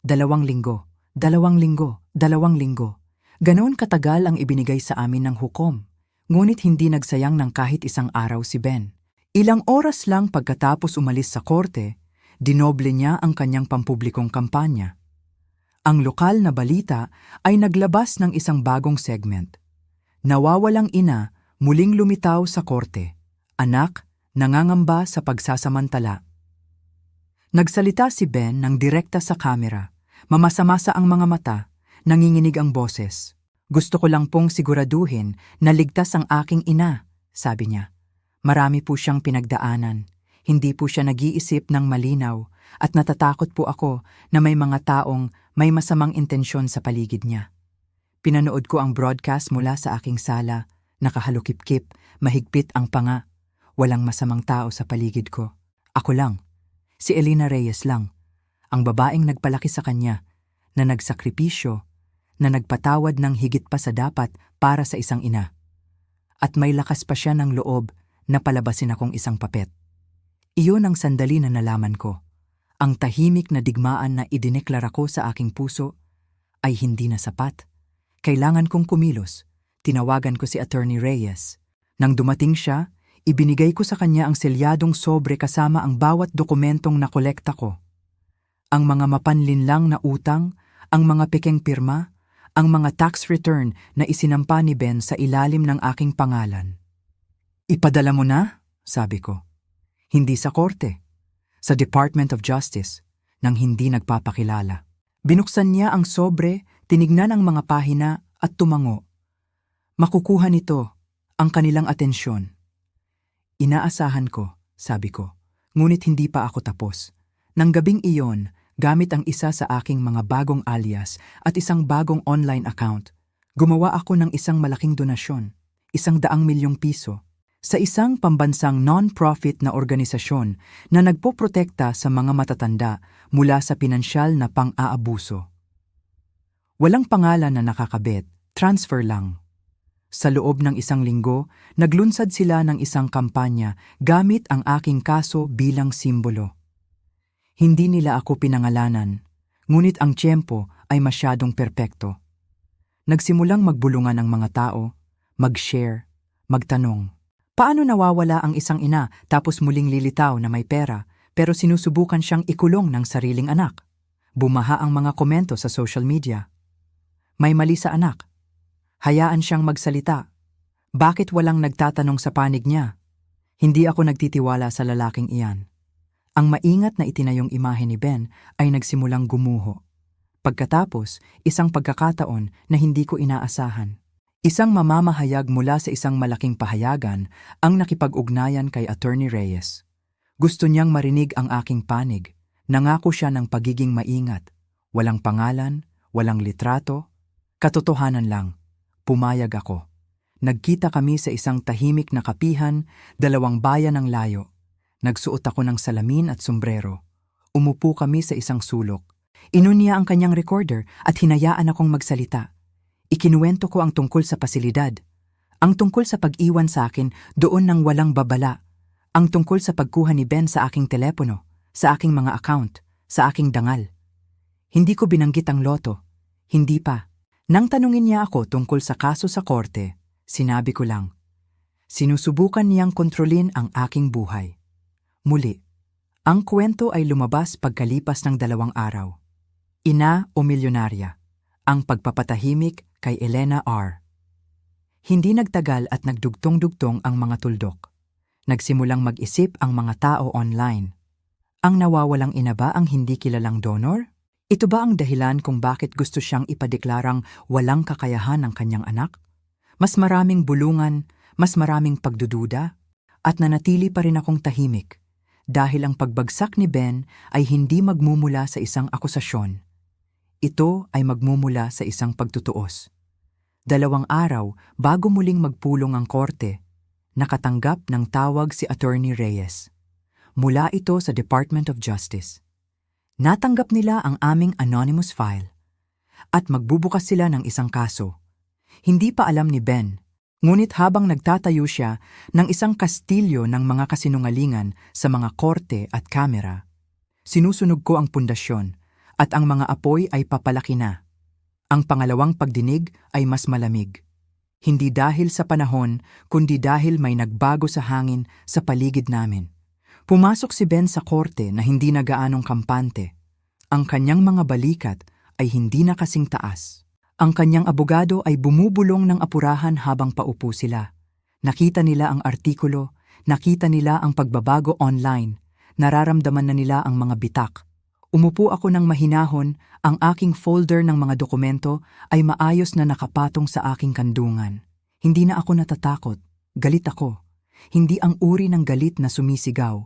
2 linggo, 2 linggo, 2 linggo. Ganoon katagal ang ibinigay sa amin ng hukom. Ngunit hindi nagsayang ng kahit isang araw si Ben. Ilang oras lang pagkatapos umalis sa korte, dinoble niya ang kanyang pampublikong kampanya. Ang lokal na balita ay naglabas ng isang bagong segment. Nawawalang ina muling lumitaw sa korte. Anak, nangangamba sa pagsasamantala. Nagsalita si Ben ng direkta sa kamera. Mamasa-masa ang mga mata. Nanginginig ang boses. "Gusto ko lang pong siguraduhin na ligtas ang aking ina," sabi niya. "Marami po siyang pinagdaanan. Hindi po siya nag-iisip ng malinaw at natatakot po ako na may mga taong may masamang intensyon sa paligid niya." Pinanood ko ang broadcast mula sa aking sala. Nakahalukip-kip, mahigpit ang panga. Walang masamang tao sa paligid ko. Ako lang. Si Elena Reyes lang. Ang babaeng nagpalaki sa kanya, na nagsakripisyo, na nagpatawad ng higit pa sa dapat para sa isang ina. At may lakas pa siya ng loob na palabasin akong isang papet. Iyon ang sandali na nalaman ko. Ang tahimik na digmaan na idineklara ko sa aking puso ay hindi na sapat. Kailangan kong kumilos. Tinawagan ko si Attorney Reyes. Nang dumating siya, ibinigay ko sa kanya ang selyadong sobre kasama ang bawat dokumentong nakolekta ko. Ang mga mapanlinlang na utang, ang mga pekeng pirma, ang mga tax return na isinampa ni Ben sa ilalim ng aking pangalan. "Ipadala mo na?" sabi ko. "Hindi sa korte. sa Department of Justice nang hindi nagpapakilala. Binuksan niya ang sobre, tinignan ang mga pahina at tumango. Makukuha nito ang kanilang atensyon. Inaasahan ko, sabi ko, ngunit hindi pa ako tapos. Nang gabing iyon, gamit ang isa sa aking mga bagong alias at isang bagong online account, gumawa ako ng isang malaking donasyon, 100 milyong piso, sa isang pambansang non-profit na organisasyon na nagpoprotekta sa mga matatanda mula sa pinansyal na pang-aabuso. Walang pangalan na nakakabit, transfer lang. Sa loob ng 1 linggo, naglunsad sila ng isang kampanya gamit ang aking kaso bilang simbolo. Hindi nila ako pinangalanan, ngunit ang tiyempo ay masyadong perpekto. Nagsimulang magbulungan ang mga tao, mag-share, magtanong. Paano nawawala ang isang ina tapos muling lilitaw na may pera pero sinusubukan siyang ikulong ng sariling anak? Bumaha ang mga komento sa social media. May mali sa anak. Hayaan siyang magsalita. Bakit walang nagtatanong sa panig niya? Hindi ako nagtitiwala sa lalaking iyan. Ang maingat na itinayong imahe ni Ben ay nagsimulang gumuho. Pagkatapos, isang pagkakataon na hindi ko inaasahan. Isang mamamahayag mula sa isang malaking pahayagan ang nakipag-ugnayan kay Attorney Reyes. Gusto niyang marinig ang aking panig. Nangako siya ng pagiging maingat. Walang pangalan, walang litrato. Katotohanan lang. Pumayag ako. Nagkita kami sa isang tahimik na kapihan, 2 bayan ng layo. Nagsuot ako ng salamin at sombrero. Umupo kami sa isang sulok. Inunya ang kanyang recorder at hinayaan akong magsalita. Ikinuwento ko ang tungkol sa pasilidad. Ang tungkol sa pag-iwan sa akin doon ng walang babala. Ang tungkol sa pagkuha ni Ben sa aking telepono, sa aking mga account, sa aking dangal. Hindi ko binanggit ang loto. Hindi pa. Nang tanungin niya ako tungkol sa kaso sa korte, sinabi ko lang, sinusubukan niyang kontrolin ang aking buhay. Muli, ang kwento ay lumabas pagkalipas ng 2 araw. Ina o milyonarya, ang pagpapatahimik kay Elena R. Hindi nagtagal at nagdugtong-dugtong ang mga tuldok. Nagsimulang mag-isip ang mga tao online. Ang nawawalang ina ba ang hindi kilalang donor? Ito ba ang dahilan kung bakit gusto siyang ipadeklarang walang kakayahan ng kanyang anak? Mas maraming bulungan, mas maraming pagdududa, at nanatili pa rin akong tahimik dahil ang pagbagsak ni Ben ay hindi magmumula sa isang akusasyon. Ito ay magmumula sa isang pagtutuos. 2 araw bago muling magpulong ang korte, nakatanggap ng tawag si Attorney Reyes. Mula ito sa Department of Justice. Natanggap nila ang aming anonymous file at magbubukas sila ng isang kaso. Hindi pa alam ni Ben, ngunit habang nagtatayo siya ng isang kastilyo ng mga kasinungalingan sa mga korte at kamera, sinusunog ko ang pundasyon at ang mga apoy ay papalaki na. Ang pangalawang pagdinig ay mas malamig. Hindi dahil sa panahon, kundi dahil may nagbago sa hangin sa paligid namin. Pumasok si Ben sa korte na hindi na gaanong kampante. Ang kanyang mga balikat ay hindi na kasing taas. Ang kanyang abogado ay bumubulong ng apurahan habang paupo sila. Nakita nila ang artikulo, nakita nila ang pagbabago online, nararamdaman na nila ang mga bitak. Umupo ako ng mahinahon, ang aking folder ng mga dokumento ay maayos na nakapatong sa aking kandungan. Hindi na ako natatakot, galit ako. Hindi ang uri ng galit na sumisigaw,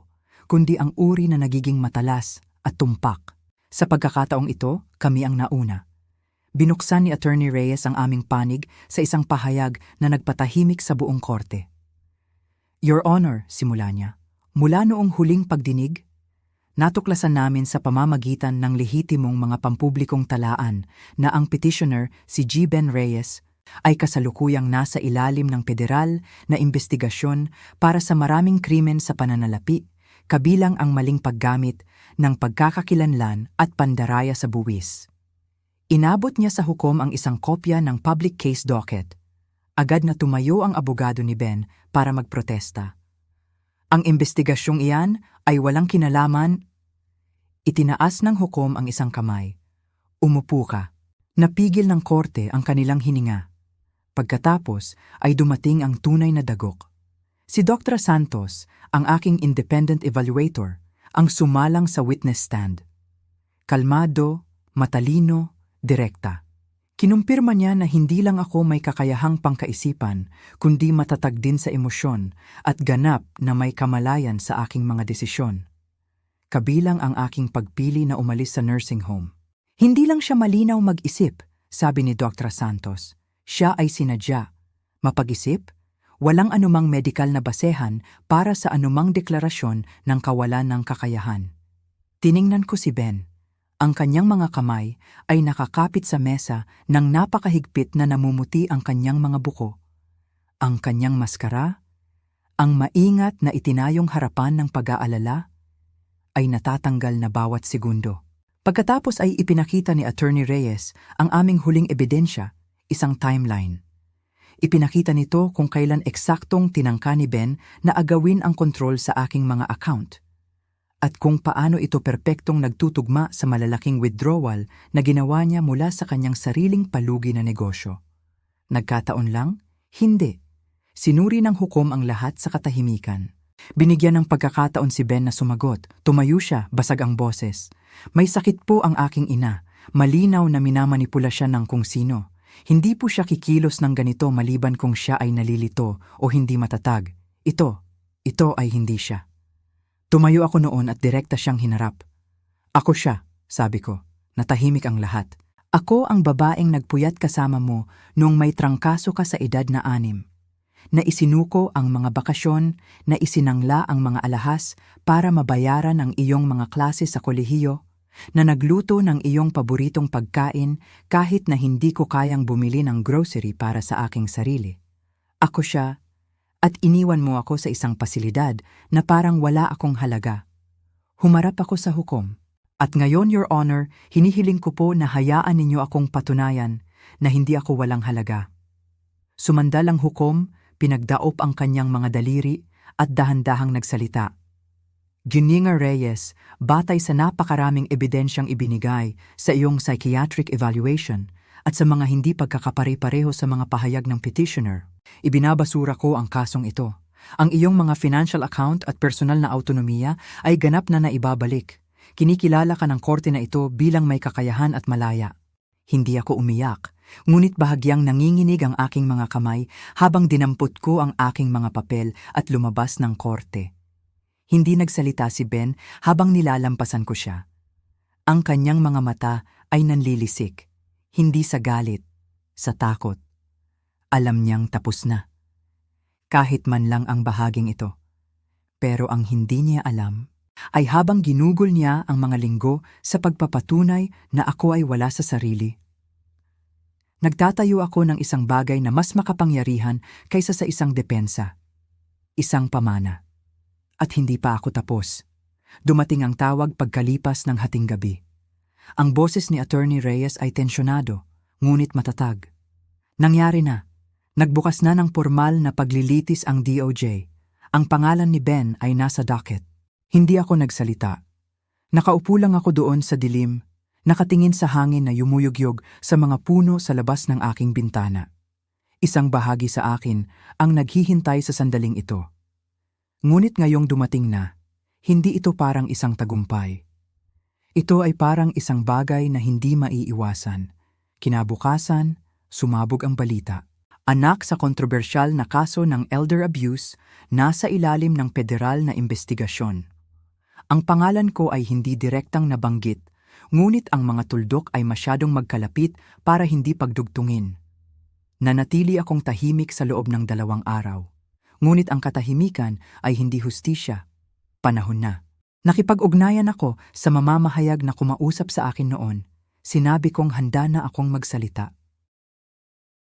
kundi ang uri na nagiging matalas at tumpak. Sa pagkakataong ito, kami ang nauna. Binuksan ni Attorney Reyes ang aming panig sa isang pahayag na nagpatahimik sa buong korte. Your Honor, simula niya, mula noong huling pagdinig, natuklasan namin sa pamamagitan ng lehitimong mga pampublikong talaan na ang petitioner, si G. Ben Reyes, ay kasalukuyang nasa ilalim ng federal na investigasyon para sa maraming krimen sa pananalapi, kabilang ang maling paggamit ng pagkakakilanlan at pandaraya sa buwis. Inabot niya sa hukom ang isang kopya ng public case docket. Agad na tumayo ang abogado ni Ben para magprotesta. Ang investigasyong iyan ay walang kinalaman. Itinaas ng hukom ang isang kamay. Umupo ka. Napigil ng korte ang kanilang hininga. Pagkatapos ay dumating ang tunay na dagok. Si Dr. Santos, ang aking independent evaluator, ang sumalang sa witness stand. Kalmado, matalino, direkta. Kinumpirma niya na hindi lang ako may kakayahang pangkaisipan, kundi matatag din sa emosyon at ganap na may kamalayan sa aking mga desisyon. Kabilang ang aking pagpili na umalis sa nursing home. Hindi lang siya malinaw mag-isip, sabi ni Dr. Santos. Siya ay sinadya. Mapag-isip, walang anumang medikal na basehan para sa anumang deklarasyon ng kawalan ng kakayahan. Tiningnan ko si Ben. Ang kanyang mga kamay ay nakakapit sa mesa nang napakahigpit na namumuti ang kanyang mga buko. Ang kanyang maskara, ang maingat na itinayong harapan ng pag-aalala, ay natatanggal na bawat segundo. Pagkatapos ay ipinakita ni Attorney Reyes ang aming huling ebidensya, isang timeline. Ipinakita nito kung kailan eksaktong tinangka ni Ben na agawin ang kontrol sa aking mga account. At kung paano ito perpektong nagtutugma sa malalaking withdrawal na ginawa niya mula sa kanyang sariling palugi na negosyo. Nagkataon lang? Hindi. Sinuri ng hukom ang lahat sa katahimikan. Binigyan ng pagkakataon si Ben na sumagot. Tumayo siya, basag ang boses. May sakit po ang aking ina. Malinaw na minamanipula siya ng kung sino. Hindi po siya kikilos ng ganito maliban kung siya ay nalilito o hindi matatag. Ito ay hindi siya. Tumayo ako noon at direkta siyang hinarap. Ako siya, sabi ko. Natahimik ang lahat. Ako ang babaeng nagpuyat kasama mo nung may trangkaso ka sa edad na 6. Na isinuko ang mga bakasyon, na isinangla ang mga alahas para mabayaran ang iyong mga klase sa kolehiyo, na nagluto ng iyong paboritong pagkain kahit na hindi ko kayang bumili ng grocery para sa aking sarili. Ako siya, at iniwan mo ako sa isang pasilidad na parang wala akong halaga. Humarap ako sa hukom. At ngayon, Your Honor, hinihiling ko po na hayaan ninyo akong patunayan na hindi ako walang halaga. Sumandal ang hukom, pinagdaop ang kanyang mga daliri at dahan-dahang nagsalita. Gininga Reyes, batay sa napakaraming ebidensyang ibinigay sa iyong psychiatric evaluation at sa mga hindi pagkakapare-pareho sa mga pahayag ng petitioner, ibinabasura ko ang kasong ito. Ang iyong mga financial account at personal na autonomiya ay ganap na naibabalik. Kinikilala ka ng korte na ito bilang may kakayahan at malaya. Hindi ako umiyak, ngunit bahagyang nanginginig ang aking mga kamay habang dinampot ko ang aking mga papel at lumabas ng korte. Hindi nagsalita si Ben habang nilalampasan ko siya. Ang kanyang mga mata ay nanlilisik, hindi sa galit, sa takot. Alam niyang tapos na. Kahit man lang ang bahaging ito. Pero ang hindi niya alam ay habang ginugol niya ang mga linggo sa pagpapatunay na ako ay wala sa sarili. Nagtatayo ako ng isang bagay na mas makapangyarihan kaysa sa isang depensa. Isang pamana. At hindi pa ako tapos. Dumating ang tawag pagkalipas ng hating gabi. Ang boses ni Attorney Reyes ay tensyonado, ngunit matatag. Nangyari na. Nagbukas na ng formal na paglilitis ang DOJ. Ang pangalan ni Ben ay nasa docket. Hindi ako nagsalita. Nakaupo lang ako doon sa dilim, nakatingin sa hangin na yumuyugyog sa mga puno sa labas ng aking bintana. Isang bahagi sa akin ang naghihintay sa sandaling ito. Ngunit ngayong dumating na, hindi ito parang isang tagumpay. Ito ay parang isang bagay na hindi maiiwasan. Kinabukasan, sumabog ang balita. Anak sa kontrobersyal na kaso ng elder abuse, nasa ilalim ng federal na investigasyon. Ang pangalan ko ay hindi direktang nabanggit, ngunit ang mga tuldok ay masyadong magkalapit para hindi pagdugtungin. Nanatili akong tahimik sa loob ng 2 araw. Ngunit ang katahimikan ay hindi hustisya. Panahon na. Nakipag-ugnayan ako sa mamamahayag na kumausap sa akin noon. Sinabi kong handa na akong magsalita.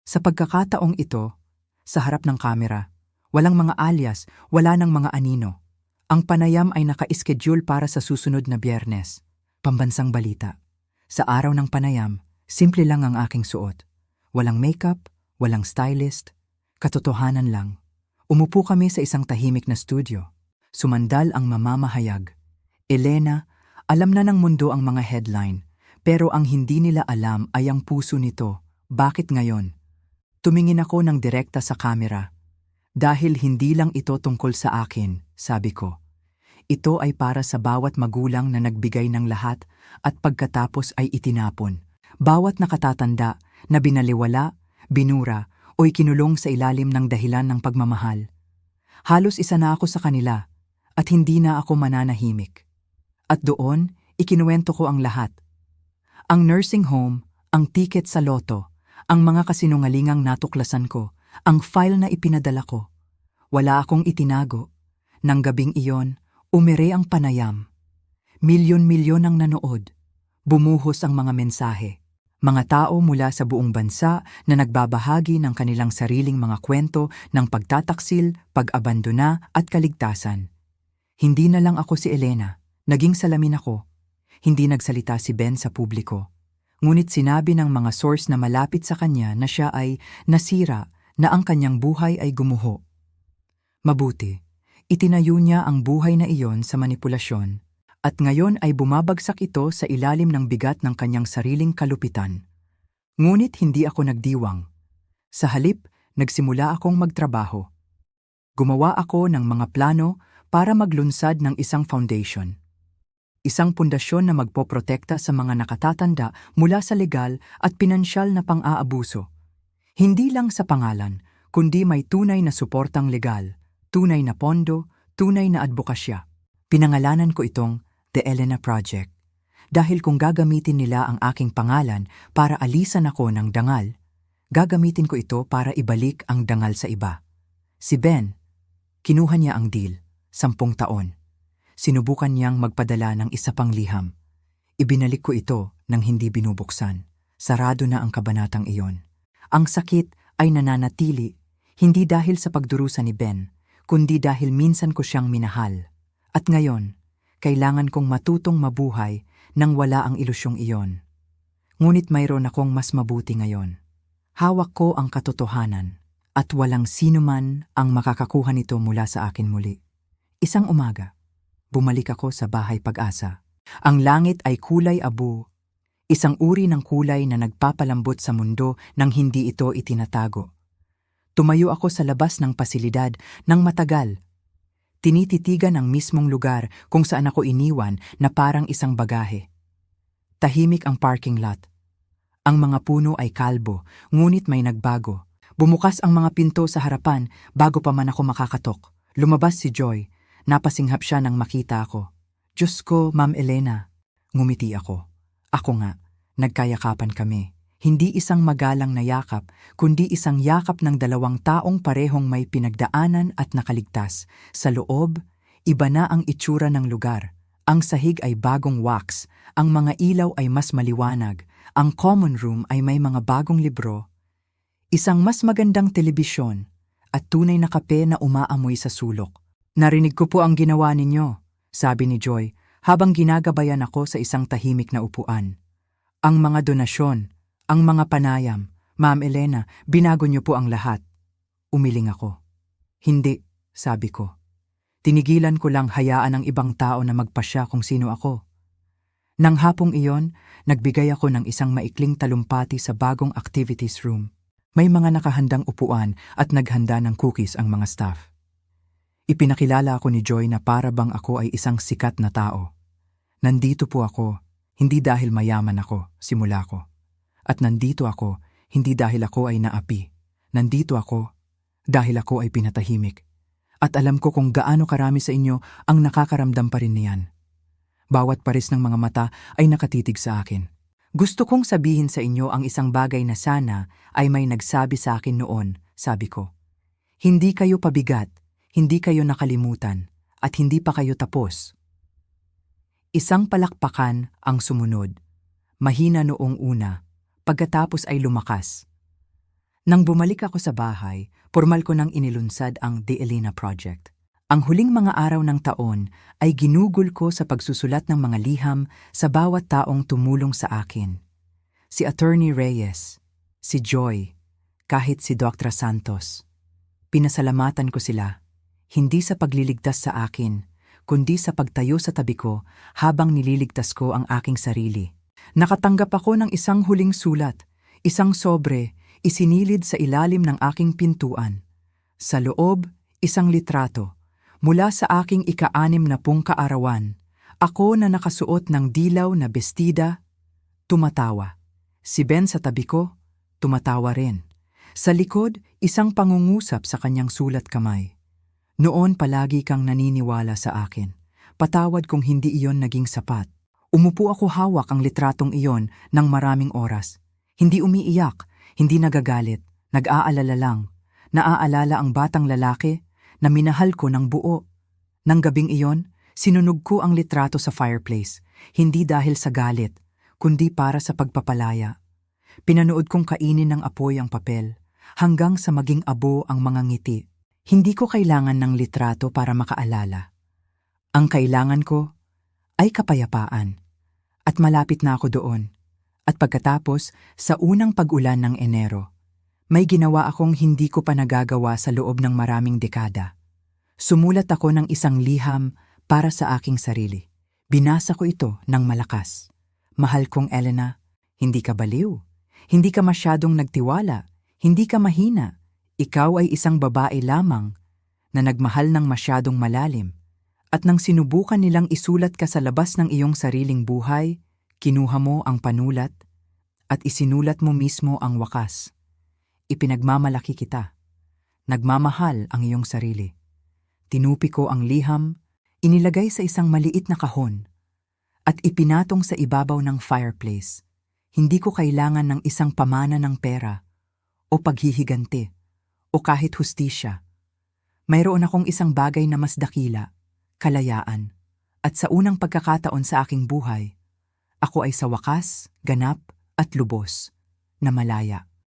Sa pagkakataong ito, sa harap ng kamera, walang mga alias, wala ng mga anino. Ang panayam ay naka-schedule para sa susunod na Biyernes. Pambansang balita. Sa araw ng panayam, simple lang ang aking suot. Walang makeup, walang stylist, katotohanan lang. Umupo kami sa isang tahimik na studio. Sumandal ang mamamahayag. Elena, alam na ng mundo ang mga headline, pero ang hindi nila alam ay ang puso nito. Bakit ngayon? Tumingin ako ng direkta sa kamera. Dahil hindi lang ito tungkol sa akin, sabi ko. Ito ay para sa bawat magulang na nagbigay ng lahat at pagkatapos ay itinapon. Bawat nakatatanda na binaliwala, binura o ikinulong sa ilalim ng dahilan ng pagmamahal. Halos isa na ako sa kanila at hindi na ako mananahimik. At doon, ikinuwento ko ang lahat. Ang nursing home, ang ticket sa loto, ang mga kasinungalingang natuklasan ko, ang file na ipinadala ko. Wala akong itinago. Nang gabing iyon, umire ang panayam. Milyon-milyon ang nanood. Bumuhos ang mga mensahe. Mga tao mula sa buong bansa na nagbabahagi ng kanilang sariling mga kwento ng pagtataksil, pag-abandona at kaligtasan. Hindi na lang ako si Elena. Naging salamin ako. Hindi nagsalita si Ben sa publiko. Ngunit sinabi ng mga source na malapit sa kanya na siya ay nasira, na ang kanyang buhay ay gumuho. Mabuti, itinayo niya ang buhay na iyon sa manipulasyon, at ngayon ay bumabagsak ito sa ilalim ng bigat ng kanyang sariling kalupitan. Ngunit hindi ako nagdiwang. Sa halip, nagsimula akong magtrabaho. Gumawa ako ng mga plano para maglunsad ng isang foundation. Isang pundasyon na magpoprotekta sa mga nakatatanda mula sa legal at pinansyal na pang-aabuso. Hindi lang sa pangalan, kundi may tunay na suportang legal, tunay na pondo, tunay na advokasya. Pinangalanan ko itong The Elena Project. Dahil kung gagamitin nila ang aking pangalan para alisan ako ng dangal, gagamitin ko ito para ibalik ang dangal sa iba. Si Ben, kinuha niya ang deal, 10 taon. Sinubukan niyang magpadala ng isa pang liham. Ibinalik ko ito nang hindi binubuksan. Sarado na ang kabanatang iyon. Ang sakit ay nananatili, hindi dahil sa pagdurusa ni Ben, kundi dahil minsan ko siyang minahal. At ngayon, kailangan kong matutong mabuhay nang wala ang ilusyong iyon. Ngunit mayroon akong mas mabuti ngayon. Hawak ko ang katotohanan, at walang sinuman ang makakakuha nito mula sa akin muli. Isang umaga, bumalik ako sa bahay Pag-asa. Ang langit ay kulay abu, isang uri ng kulay na nagpapalambot sa mundo nang hindi ito itinatago. Tumayo ako sa labas ng pasilidad ng matagal. Tinititigan ang mismong lugar kung saan ako iniwan na parang isang bagahe. Tahimik ang parking lot. Ang mga puno ay kalbo, ngunit may nagbago. Bumukas ang mga pinto sa harapan bago pa man ako makakatok. Lumabas si Joy. Napasinghap siya nang makita ako. Diyos ko, Ma'am Elena. Ngumiti ako. Ako nga, nagkayakapan kami. Hindi isang magalang na yakap, kundi isang yakap ng 2 taong parehong may pinagdaanan at nakaligtas. Sa loob, iba na ang itsura ng lugar. Ang sahig ay bagong wax, ang mga ilaw ay mas maliwanag, ang common room ay may mga bagong libro, isang mas magandang telebisyon, at tunay na kape na umaamoy sa sulok. Narinig ko po ang ginawa ninyo, sabi ni Joy, habang ginagabayan ako sa isang tahimik na upuan. Ang mga donasyon, ang mga panayam, Ma'am Elena, binago niyo po ang lahat. Umiling ako. Hindi, sabi ko. Tinigilan ko lang hayaan ang ibang tao na magpasya kung sino ako. Nang hapong iyon, nagbigay ako ng isang maikling talumpati sa bagong activities room. May mga nakahandang upuan at naghanda ng cookies ang mga staff. Ipinakilala ako ni Joy na para bang ako ay isang sikat na tao. Nandito po ako, hindi dahil mayaman ako, simula ko. At nandito ako, hindi dahil ako ay naapi. Nandito ako, dahil ako ay pinatahimik. At alam ko kung gaano karami sa inyo ang nakakaramdam pa rin niyan. Bawat paris ng mga mata ay nakatitig sa akin. Gusto kong sabihin sa inyo ang isang bagay na sana ay may nagsabi sa akin noon, sabi ko. Hindi kayo pabigat. Hindi kayo nakalimutan, at hindi pa kayo tapos. Isang palakpakan ang sumunod. Mahina noong una, pagkatapos ay lumakas. Nang bumalik ako sa bahay, formal ko nang inilunsad ang The Elena Project. Ang huling mga araw ng taon ay ginugol ko sa pagsusulat ng mga liham sa bawat taong tumulong sa akin. Si Attorney Reyes, si Joy, kahit si Dr. Santos. Pinasalamatan ko sila. Hindi sa pagliligtas sa akin, kundi sa pagtayo sa tabi ko habang nililigtas ko ang aking sarili. Nakatanggap ako ng isang huling sulat, isang sobre, isinilid sa ilalim ng aking pintuan. Sa loob, isang litrato, Mula sa aking ika-60 kaarawan, ako na nakasuot ng dilaw na bestida, tumatawa. Si Ben sa tabi ko, tumatawa rin. Sa likod, isang pangungusap sa kanyang sulat kamay. Noon palagi kang naniniwala sa akin. Patawad kung hindi iyon naging sapat. Umupo ako hawak ang litratong iyon ng maraming oras. Hindi umiiyak, hindi nagagalit, nag-aalala lang. Naaalala ang batang lalaki na minahal ko ng buo. Nang gabing iyon, sinunog ko ang litrato sa fireplace, hindi dahil sa galit, kundi para sa pagpapalaya. Pinanood kong kainin ng apoy ang papel, hanggang sa maging abo ang mga ngiti. Hindi ko kailangan ng litrato para makaalala. Ang kailangan ko ay kapayapaan. At malapit na ako doon. At pagkatapos, sa unang pag-ulan ng Enero, may ginawa akong hindi ko pa nagagawa sa loob ng maraming dekada. Sumulat ako ng isang liham para sa aking sarili. Binasa ko ito ng malakas. Mahal kong Elena, hindi ka baliw. Hindi ka masyadong nagtiwala. Hindi ka mahina. Ikaw ay isang babae lamang na nagmahal ng masyadong malalim. At nang sinubukan nilang isulat ka sa labas ng iyong sariling buhay, kinuha mo ang panulat at isinulat mo mismo ang wakas. Ipinagmamalaki kita. Nagmamahal ang iyong sarili. Tinupi ko ang liham, inilagay sa isang maliit na kahon, at ipinatong sa ibabaw ng fireplace. Hindi ko kailangan ng isang pamana ng pera, o paghihiganti, o kahit hustisya. Mayroon akong isang bagay na mas dakila, kalayaan. At sa unang pagkakataon sa aking buhay, ako ay sa wakas, ganap at lubos na malaya.